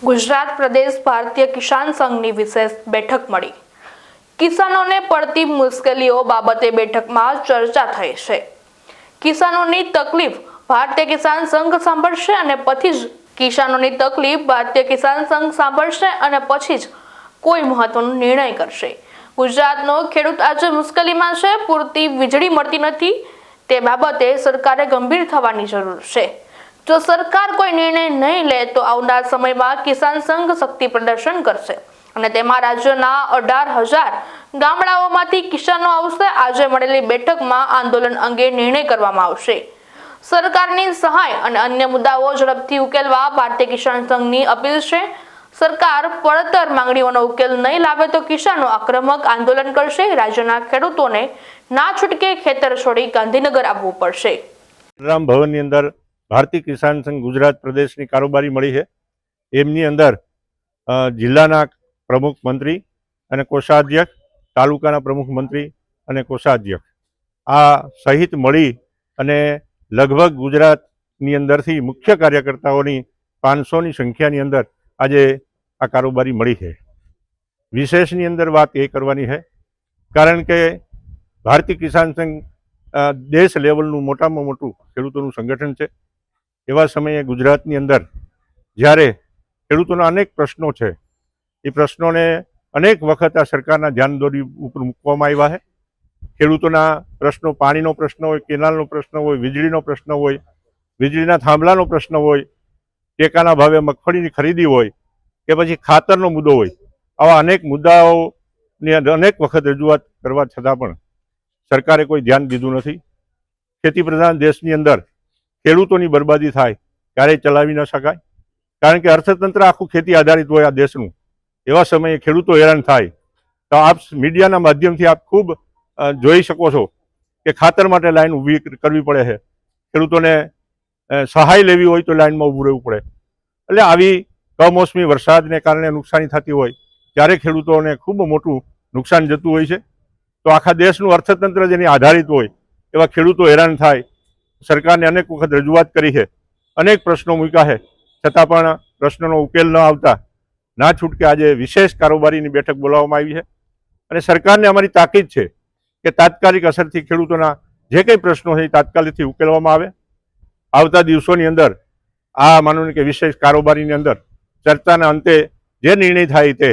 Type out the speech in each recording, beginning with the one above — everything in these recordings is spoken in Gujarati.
ગુજરાત પ્રદેશ ભારતીય કિસાન સંઘની વિશેષ બેઠક મળી। કિસાનોને પડતી મુશ્કેલીઓ બાબતે બેઠકમાં ચર્ચા થઈ છે। કિસાનોની તકલીફ ભારતીય કિસાન સંઘ સાંભળશે અને પછી જ કિસાનોની તકલીફ ભારતીય કિસાન સંઘ સાંભળશે અને પછી જ કોઈ મહત્વનો નિર્ણય કરશે। ગુજરાતનો ખેડૂત આજે મુશ્કેલીમાં છે। પૂરતી વીજળી મળતી નથી, તે બાબતે સરકારે ગંભીર થવાની જરૂર છે। જો સરકાર કોઈ નિર્ણય નહીં લે તો આવનાર સમયમાં કિસાન સંઘ શક્તિ પ્રદર્શન કરશે અને તેમાં રાજ્યના 18,000 ગામડાઓમાંથી કિસાનો આવશે। આજે મળેલી બેઠકમાં આંદોલન અંગે નિર્ણય કરવામાં આવશે। સરકારની સહાય અને અન્ય મુદ્દાઓ ઝડપથી ઉકેલવા ભારતીય કિસાન સંઘની અપીલ છે। સરકાર પડતર માંગણીઓનો ઉકેલ નહીં લાવે તો કિસાનો આક્રમક આંદોલન કરશે। રાજ્યના ખેડૂતોને ના છૂટકે ખેતર છોડી ગાંધીનગર આવવું પડશે। રામ ભવનની અંદર ભારતીય કિસાન સંઘ ગુજરાત પ્રદેશની કારોબારી મળી છે। એમની અંદર જિલ્લાના પ્રમુખ મંત્રી અને કોષાધ્યક્ષ, તાલુકાના પ્રમુખ મંત્રી અને કોષાધ્યક્ષ આ સહિત મળી અને લગભગ ગુજરાતની અંદરથી મુખ્ય કાર્યકર્તાઓની 500ની સંખ્યાની અંદર આજે આ કારોબારી મળી છે। વિશેષની અંદર વાત એ કરવાની છે કારણ કે ભારતીય કિસાન સંઘ દેશ લેવલનું મોટામાં મોટું ખેડૂતોનું સંગઠન છે। એવા સમયે ગુજરાતની અંદર જ્યારે ખેડૂતોના અનેક પ્રશ્નો છે, એ પ્રશ્નોને અનેક વખત આ સરકારના ધ્યાન દોરી ઉપર મૂકવામાં આવ્યા છે। ખેડૂતોના પ્રશ્નો, પાણીનો પ્રશ્ન હોય, કેનાલનો પ્રશ્ન હોય, વીજળીનો પ્રશ્ન હોય, વીજળીના થાંભલાનો પ્રશ્ન હોય, ટેકાના ભાવે મગફળીની ખરીદી હોય કે પછી ખાતરનો મુદ્દો હોય, આવા અનેક મુદ્દાઓની અનેક વખત રજૂઆત કરવા છતાં પણ સરકારે કોઈ ધ્યાન દીધું નથી। ખેતી પ્રધાન દેશની અંદર ખેડૂતોની બરબાદી થાય ક્યારેય ચલાવી ન શકાય, કારણ કે અર્થતંત્ર આખું ખેતી આધારિત હોય આ દેશનું। એવા સમયે ખેડૂતો હેરાન થાય તો આપ મીડિયાના માધ્યમથી આપ ખૂબ જોઈ શકો છો કે ખાતર માટે લાઈન ઊભી કરવી પડે છે, ખેડૂતોને સહાય લેવી હોય તો લાઈનમાં ઊભું રહેવું પડે। એટલે આવી કમોસમી વરસાદને કારણે નુકસાની થતી હોય ત્યારે ખેડૂતોને ખૂબ મોટું નુકસાન જતું હોય છે। તો આખા દેશનું અર્થતંત્ર જેની આધારિત હોય એવા ખેડૂતો હેરાન થાય। સરકારને અનેક વખત રજૂઆત કરી છે, અનેક પ્રશ્નો મૂક્યા છે, છતાં પણ પ્રશ્નોનો ઉકેલ ન આવતા ના છૂટકે આજે વિશેષ કારોબારીની બેઠક બોલાવવામાં આવી છે અને સરકારને અમારી તાકીદ છે કે તાત્કાલિક અસરથી ખેડૂતોના જે કંઈ પ્રશ્નો છે એ તાત્કાલિકથી ઉકેલવામાં આવે। આવતા દિવસોની અંદર આ માનો કે વિશેષ કારોબારીની અંદર ચર્ચાના અંતે જે નિર્ણય થાય તે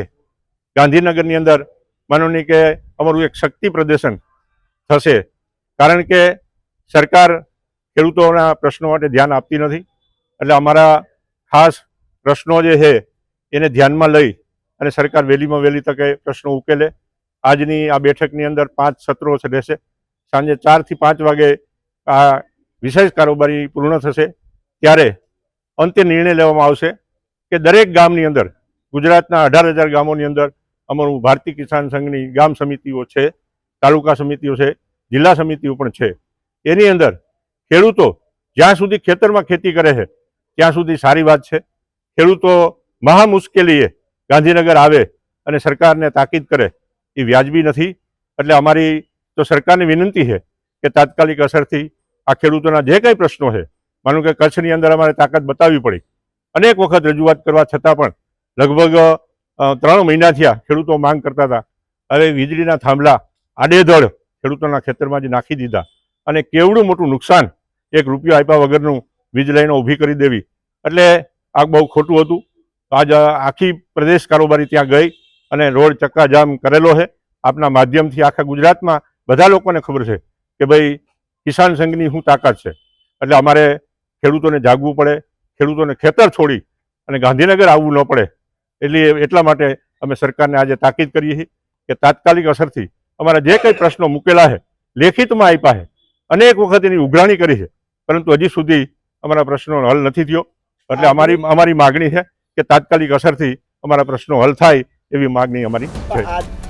ગાંધીનગરની અંદર માનો કે અમારું એક શક્તિ પ્રદર્શન થશે, કારણ કે સરકાર ખેડૂતોના પ્રશ્નો માટે ધ્યાન આપતી નથી। એટલે અમારા ખાસ પ્રશ્નો જે છે એને ધ્યાનમાં લઈ અને સરકાર વહેલીમાં વહેલી તકે પ્રશ્નો ઉકેલે। આજની આ બેઠકની અંદર 5 સત્રો રહેશે। સાંજે 4 થી 5 વાગે આ વિશેષ કારોબારી પૂર્ણ થશે, ત્યારે અંતે નિર્ણય લેવામાં આવશે કે દરેક ગામની અંદર, ગુજરાતના 18,000 ગામોની અંદર અમારું ભારતીય કિસાન સંઘની ગામ સમિતિઓ છે, તાલુકા સમિતિઓ છે, જિલ્લા સમિતિઓ પણ છે। એની અંદર ખેડૂતો જ્યાં સુધી ખેતરમાં ખેતી કરે છે ત્યાં સુધી સારી વાત છે। ખેડૂતો મહા મુશ્કેલીએ ગાંધીનગર આવે અને સરકારને તાકીદ કરે એ વ્યાજબી નથી। એટલે અમારી તો સરકારની વિનંતી છે કે તાત્કાલિક અસરથી આ ખેડૂતોના જે કંઈ પ્રશ્નો છે, માનો કે કચ્છની અંદર અમારે તાકાત બતાવવી પડી, અનેક વખત રજૂઆત કરવા છતાં પણ લગભગ 3 મહિના થયા ખેડૂતો માંગ કરતા હતા। હવે વીજળીના થાંભલા આડેધડ ખેડૂતોના ખેતરમાં જ નાખી દીધા અને કેવડું મોટું નુકસાન, 1 રૂપિયો આપ્યા વગરનું વીજ લાઈનો ઊભી કરી દેવી, એટલે આ બહુ ખોટું હતું। આજ આખી પ્રદેશ કારોબારી ત્યાં ગઈ અને રોડ ચક્કાજામ કરેલો છે। આપના માધ્યમથી આખા ગુજરાતમાં બધા લોકોને ખબર છે કે ભાઈ કિસાન સંઘની શું તાકાત છે। એટલે અમારે ખેડૂતોને જાગવું પડે, ખેડૂતોને ખેતર છોડી અને ગાંધીનગર આવવું ન પડે। એટલા માટે અમે સરકારને આજે તાકીદ કરીએ છીએ કે તાત્કાલિક અસરથી અમારા જે કંઈ પ્રશ્નો મૂકેલા છે, લેખિતમાં આપ્યા છે, અનેક વખત એની ઉઘરાણી કરી છે, પરંતુ હજી સુધી અમારા પ્રશ્નોનો હલ નથી થયો। એટલે અમારી માગણી છે કે તાત્કાલિક અસરથી અમારા પ્રશ્નો હલ થાય એવી માગણી અમારી છે।